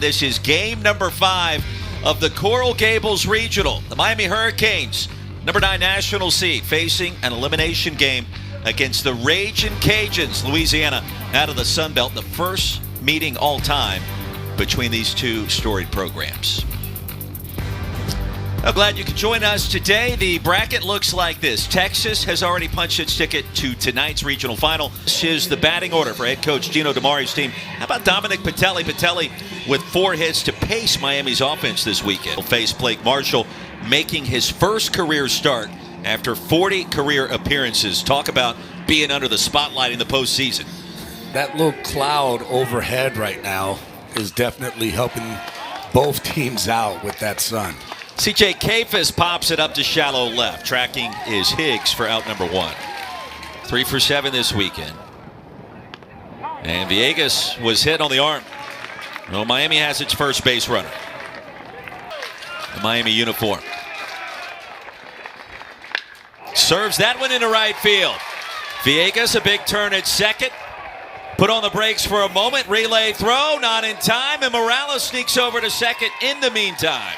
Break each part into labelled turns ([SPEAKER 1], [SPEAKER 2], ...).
[SPEAKER 1] This is game number 5 of the Coral Gables Regional. The Miami Hurricanes, number 9 national seed, facing an elimination game against the Ragin' Cajuns, Louisiana, out of the Sun Belt. The first meeting all time between these two storied programs. I'm glad you could join us today. The bracket looks like this. Texas has already punched its ticket to tonight's regional final. This is the batting order for head coach Gino DeMari's team. How about Dominic Patelli? Patelli with 4 hits to pace Miami's offense this weekend. He'll face Blake Marshall, making his first career start after 40 career appearances. Talk about being under the spotlight in the postseason.
[SPEAKER 2] That little cloud overhead right now is definitely helping both teams out with that sun.
[SPEAKER 1] C.J. Kafis pops it up to shallow left. Tracking is Higgs for out number 1. 3 for 7 this weekend. And Villegas was hit on the arm. Well, Miami has its first base runner. The Miami uniform. Serves that one into right field. Villegas, a big turn at second. Put on the brakes for a moment. Relay throw, not in time. And Morales sneaks over to second in the meantime.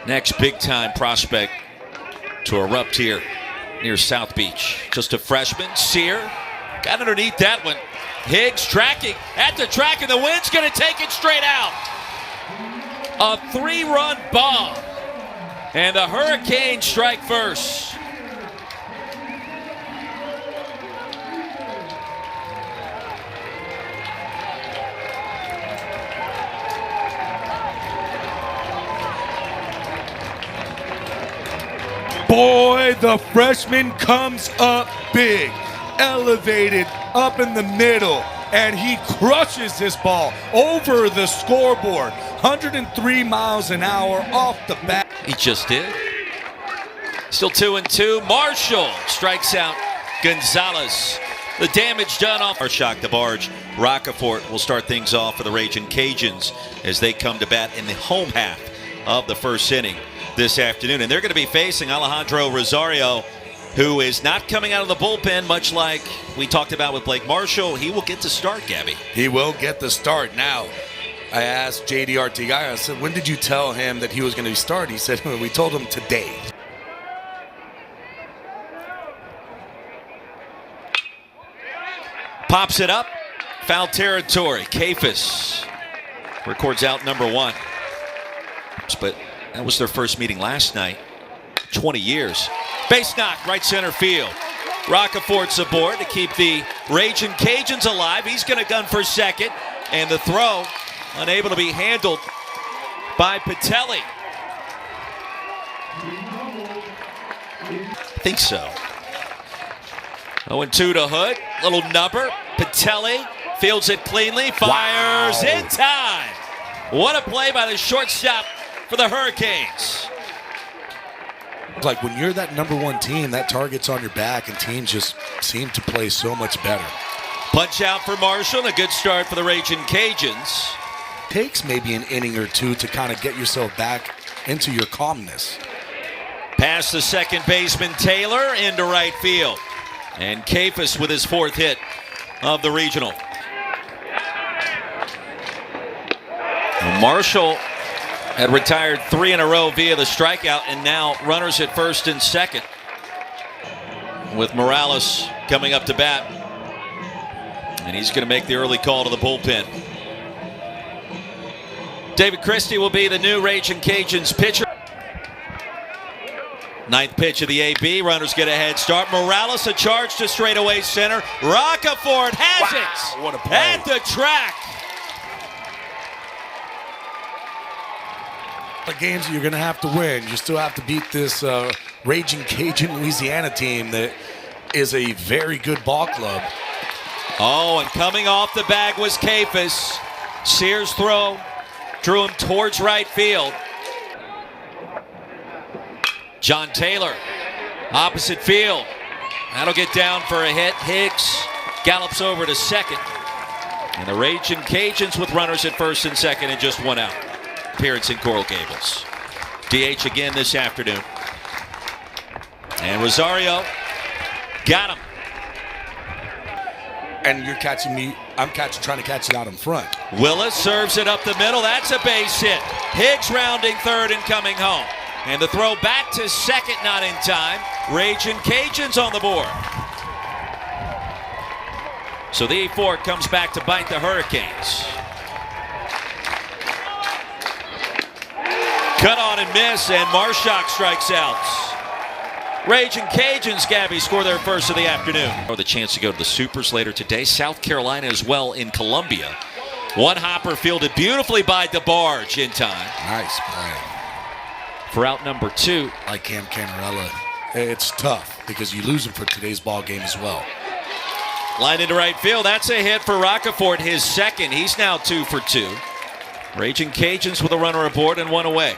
[SPEAKER 1] Next big-time prospect to erupt here near South Beach. Just a freshman. Sear got underneath that one. Higgs tracking at the track, and the wind's going to take it straight out. A 3-run bomb. And the Hurricanes strike first.
[SPEAKER 2] Boy, the freshman comes up big, elevated up in the middle, and he crushes this ball over the scoreboard. 103 miles an hour off the bat.
[SPEAKER 1] He just did. Still 2-2. Marshall strikes out Gonzalez. The damage done off our shock the barge. Rockefort will start things off for the Ragin' Cajuns as they come to bat in the home half of the first inning this afternoon. And they're going to be facing Alejandro Rosario, who is not coming out of the bullpen, much like we talked about with Blake Marshall. He will get the start, Gabby.
[SPEAKER 2] He will get the start. Now, I asked J.D. Artigaya, I said, when did you tell him that he was going to start? He said, we told him today.
[SPEAKER 1] Pops it up. Foul territory. Kafis records out number 1. But that was their first meeting last night. 20 years. Base knock, right center field. Rockefort's aboard to keep the Ragin' Cajuns alive. He's going to gun for second. And the throw unable to be handled by Patelli. I think so. 0-2 to Hood. Little number. Patelli fields it cleanly. Fires in time. What a play by the shortstop for the Hurricanes.
[SPEAKER 2] Like when you're that number 1 team, that target's on your back, and teams just seem to play so much better.
[SPEAKER 1] Punch out for Marshall, and a good start for the Ragin' Cajuns.
[SPEAKER 2] Takes maybe an inning or two to kind of get yourself back into your calmness.
[SPEAKER 1] Past the second baseman Taylor into right field. And Kafis with his 4th hit of the regional. Marshall had retired 3 in a row via the strikeout, and now runners at first and second, with Morales coming up to bat. And he's going to make the early call to the bullpen. David Christie will be the new Ragin' Cajuns pitcher. 9th pitch of the AB. Runners get a head start. Morales a charge to straightaway center. Rockefort has it
[SPEAKER 2] what a play.
[SPEAKER 1] At the track.
[SPEAKER 2] The games you're going to have to win. You still have to beat this Ragin' Cajun Louisiana team that is a very good ball club.
[SPEAKER 1] Oh, and coming off the bag was Kafis. Sears' throw drew him towards right field. John Taylor, opposite field. That'll get down for a hit. Higgs gallops over to second. And the Ragin' Cajuns with runners at first and second and just 1 out. Appearance in Coral Gables. DH again this afternoon. And Rosario got him.
[SPEAKER 2] and you're catching me. I'm trying to catch it out in front.
[SPEAKER 1] Willis serves it up the middle. That's a base hit. Higgs rounding third and coming home. And the throw back to second, not in time. Raging Cajuns on the board. So the E4 comes back to bite the Hurricanes. Cut on and miss, and Marshak strikes out. Raging Cajuns, Gabby, score their first of the afternoon. The chance to go to the Supers later today. South Carolina as well in Columbia. One hopper fielded beautifully by DeBarge in time.
[SPEAKER 2] Nice play.
[SPEAKER 1] For out number 2.
[SPEAKER 2] Like Cam Canarella, it's tough because you lose him for today's ball game as well.
[SPEAKER 1] Line into right field. That's a hit for Roccaforte, his second. He's now 2 for 2. Raging Cajuns with a runner aboard and one away.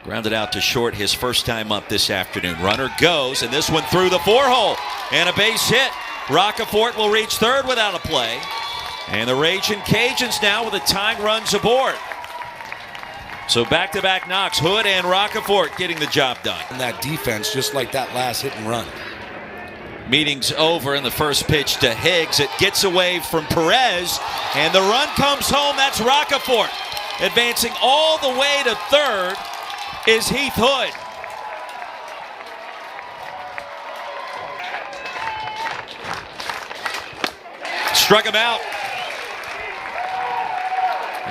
[SPEAKER 1] Grounded out to short his first time up this afternoon. Runner goes, and this one through the 4-hole. And a base hit. Roccaforte will reach third without a play. And the Raging Cajuns now with the tying runs aboard. So back-to-back knocks. Hood and Roccaforte getting the job done.
[SPEAKER 2] And that defense, just like that last hit and run.
[SPEAKER 1] Meeting's over, in the first pitch to Higgs. It gets away from Perez, and the run comes home. That's Roccaforte. Advancing all the way to third is Heath Hood. Struck him out.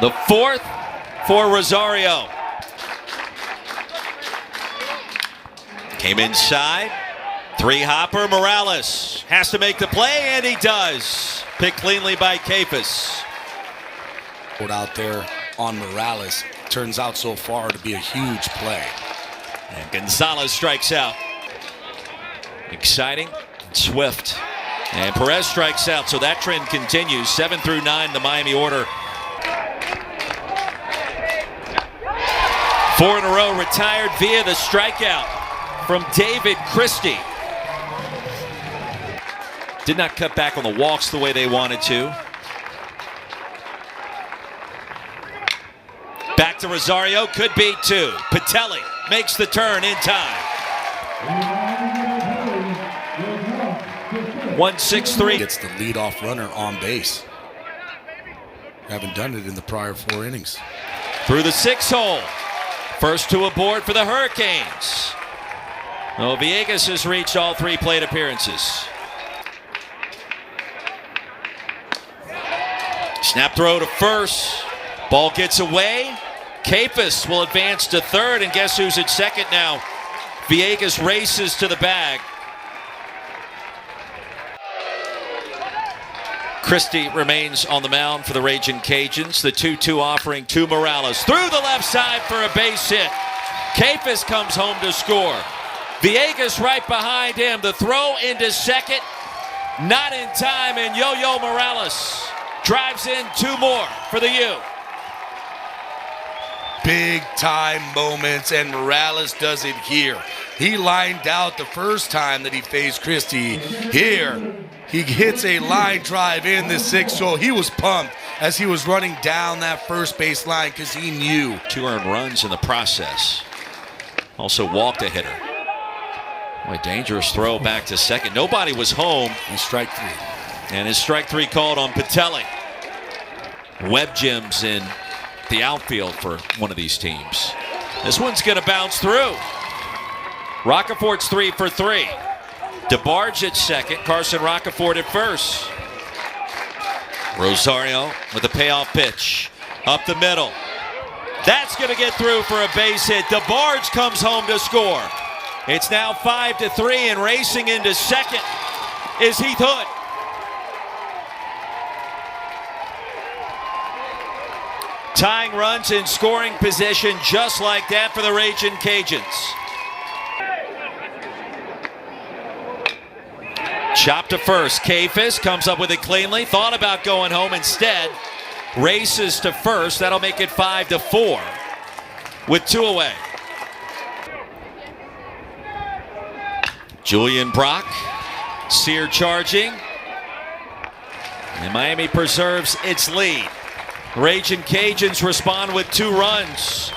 [SPEAKER 1] The 4th for Rosario. Came inside. 3-hopper. Morales has to make the play, and he does. Picked cleanly by Capus.
[SPEAKER 2] Out there on Morales turns out so far to be a huge play.
[SPEAKER 1] And Gonzalez strikes out. Exciting, swift. And Perez strikes out, so that trend continues. 7 through 9, the Miami order. 4 in a row retired via the strikeout from David Christie. Did not cut back on the walks the way they wanted to. Back to Rosario, could be 2. Patelli makes the turn in time. 1-6-3.
[SPEAKER 2] Gets the leadoff runner on base. Haven't done it in the prior 4 innings.
[SPEAKER 1] Through the 6-hole. First 2 aboard for the Hurricanes. Oh, Villegas has reached all 3 plate appearances. Snap throw to first. Ball gets away. Capus will advance to third, and guess who's at second now? Villegas races to the bag. Christie remains on the mound for the Raging Cajuns. The 2-2 offering to Morales. Through the left side for a base hit. Capus comes home to score. Villegas right behind him. The throw into second. Not in time, and Yo-Yo Morales drives in 2 more for the U.
[SPEAKER 2] Big time moments, and Morales does it here. He lined out the first time that he faced Christie. Here, he hits a line drive in the 6th hole. He was pumped as he was running down that first base line because he knew.
[SPEAKER 1] 2 earned runs in the process. Also walked a hitter. Boy, dangerous throw back to second. Nobody was home.
[SPEAKER 2] And strike 3.
[SPEAKER 1] And his strike 3 called on Patelli. Web gems in the outfield for one of these teams. This one's going to bounce through. Roccaforte's 3 for 3. DeBarge at second. Carson Roccaforte at first. Rosario with a payoff pitch. Up the middle. That's going to get through for a base hit. DeBarge comes home to score. It's now 5-3, and racing into second is Heath Hood. Tying runs in scoring position just like that for the Raging Cajuns. Chop to first. Capus comes up with it cleanly. Thought about going home instead. Races to first. That'll make it 5-4 with 2 away. Julian Brock. Sear charging. And Miami preserves its lead. Raging Cajuns respond with 2 runs.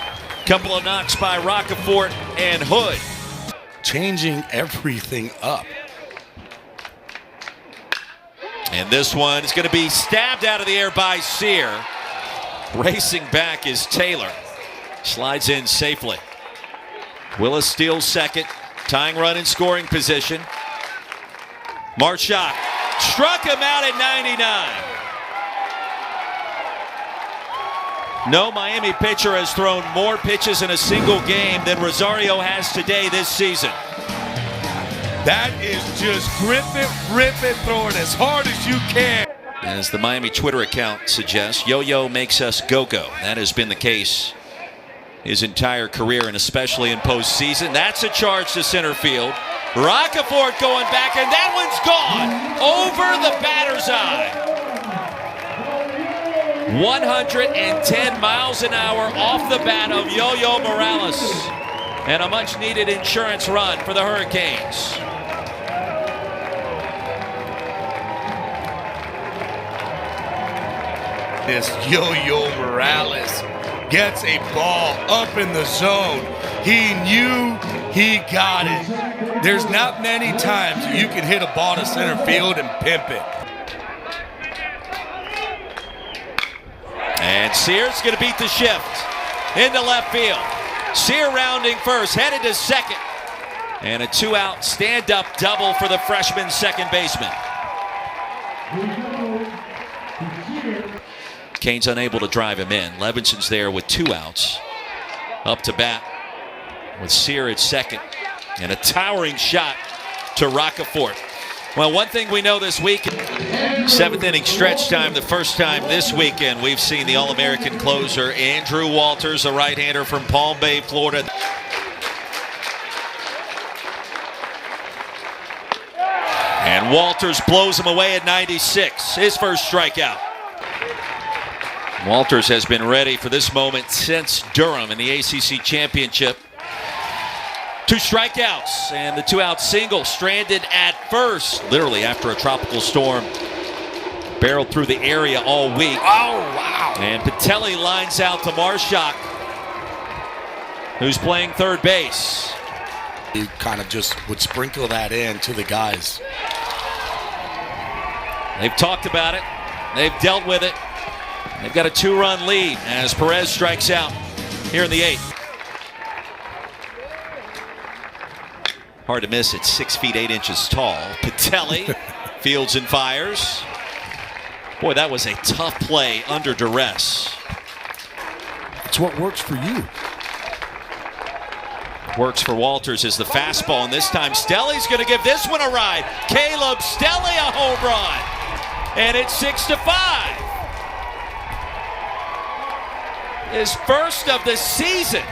[SPEAKER 1] Couple of knocks by Roccaforte and Hood.
[SPEAKER 2] Changing everything up.
[SPEAKER 1] And this one is going to be stabbed out of the air by Sear. Racing back is Taylor. Slides in safely. Willis steals second. Tying run in scoring position. Marshak struck him out at 99. No Miami pitcher has thrown more pitches in a single game than Rosario has today this season.
[SPEAKER 2] That is just grip it, throw it as hard as you can.
[SPEAKER 1] As the Miami Twitter account suggests, Yo-Yo makes us go-go. That has been the case his entire career, and especially in postseason. That's a charge to center field. Roccaforte going back, and that one's gone over the batter's eye. 110 miles an hour off the bat of Yo-Yo Morales. And a much-needed insurance run for the Hurricanes.
[SPEAKER 2] This Yo-Yo Morales gets a ball up in the zone. He knew he got it. There's not many times you can hit a ball to center field and pimp it.
[SPEAKER 1] And Sear's going to beat the shift into left field. Sear rounding first, headed to second. And a two-out stand-up double for the freshman second baseman. Kane's unable to drive him in. Levinson's there with two outs. Up to bat with Sear at second. And a towering shot to Roccaforte. Well, one thing we know this week, seventh inning stretch time, the first time this weekend we've seen the All-American closer, Andrew Walters, a right-hander from Palm Bay, Florida. And Walters blows him away at 96, his first strikeout. Walters has been ready for this moment since Durham in the ACC Championship. Two strikeouts and the two-out single, stranded at first, literally after a tropical storm barreled through the area all week.
[SPEAKER 2] Oh, wow.
[SPEAKER 1] And Patelli lines out to Marshak, who's playing third base.
[SPEAKER 2] He kind of just would sprinkle that in to the guys.
[SPEAKER 1] They've talked about it. They've dealt with it. They've got a two-run lead as Perez strikes out here in the eighth. Hard to miss at 6 feet 8 inches tall. Patelli fields and fires. Boy, that was a tough play under duress.
[SPEAKER 2] It's what works for you.
[SPEAKER 1] Works for Walters is the fastball, and this time Stelly's going to give this one a ride. Caleb Stelly a home run, and it's 6-5. His first of the season.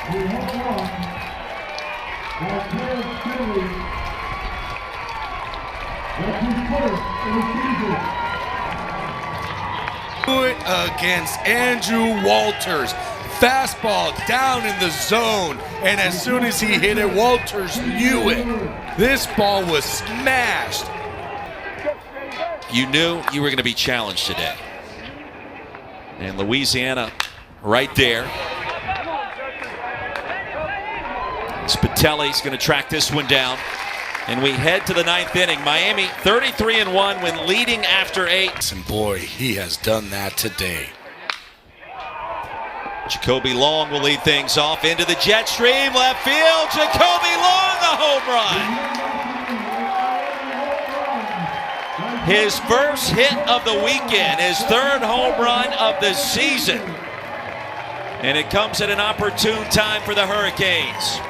[SPEAKER 2] Do it against Andrew Walters. Fastball down in the zone, and as soon as he hit it, Walters knew it. This ball was smashed.
[SPEAKER 1] You knew you were going to be challenged today. And Louisiana right there. Patelli's going to track this one down. And we head to the ninth inning. Miami 33-1 when leading after 8.
[SPEAKER 2] And boy, he has done that today.
[SPEAKER 1] Jacoby Long will lead things off into the jet stream, left field. Jacoby Long, the home run. His first hit of the weekend, his third home run of the season. And it comes at an opportune time for the Hurricanes.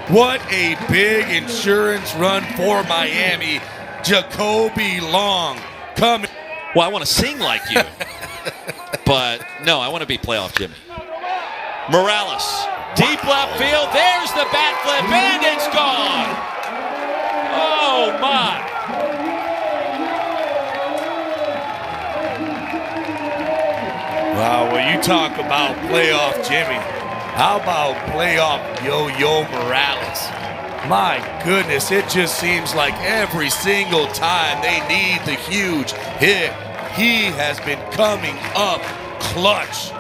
[SPEAKER 2] What a big insurance run for Miami. Jacoby Long coming.
[SPEAKER 1] Well, I want to sing like you. But no, I want to be playoff Jimmy. Morales, deep left field. There's the bat flip, and it's gone. Oh, my.
[SPEAKER 2] Wow, when you talk about playoff Jimmy, how about playoff Yo-Yo Morales? My goodness, it just seems like every single time they need the huge hit, he has been coming up clutch.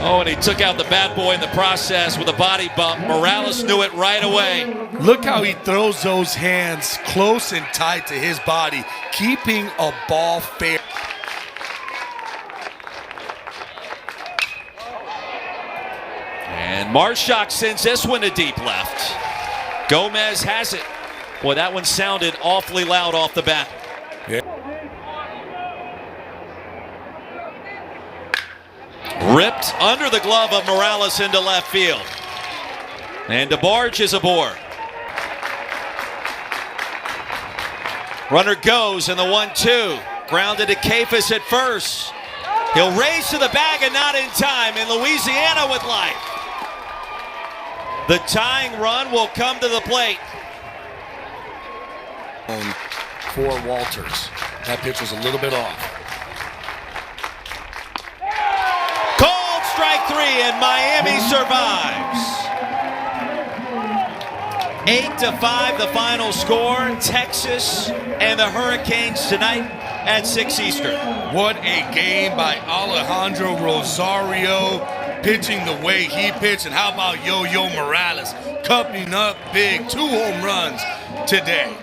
[SPEAKER 1] Oh, and he took out the bad boy in the process with a body bump. Morales knew it right away.
[SPEAKER 2] Look how he throws those hands close and tight to his body, keeping a ball fair.
[SPEAKER 1] And Marshak sends this one to deep left. Gomez has it. Boy, that one sounded awfully loud off the bat.
[SPEAKER 2] Yeah.
[SPEAKER 1] Ripped under the glove of Morales into left field. And DeBarge is aboard. Runner goes in the 1-2. Grounded to Kafis at first. He'll race to the bag and not in time. And Louisiana with life. The tying run will come to the plate.
[SPEAKER 2] For Walters. That pitch was a little bit off.
[SPEAKER 1] Called strike 3 and Miami survives. 8-5 the final score. Texas and the Hurricanes tonight at 6 Eastern.
[SPEAKER 2] What a game by Alejandro Rosario, pitching the way he pitched. And how about Yo-Yo Morales coming up big, 2 home runs today.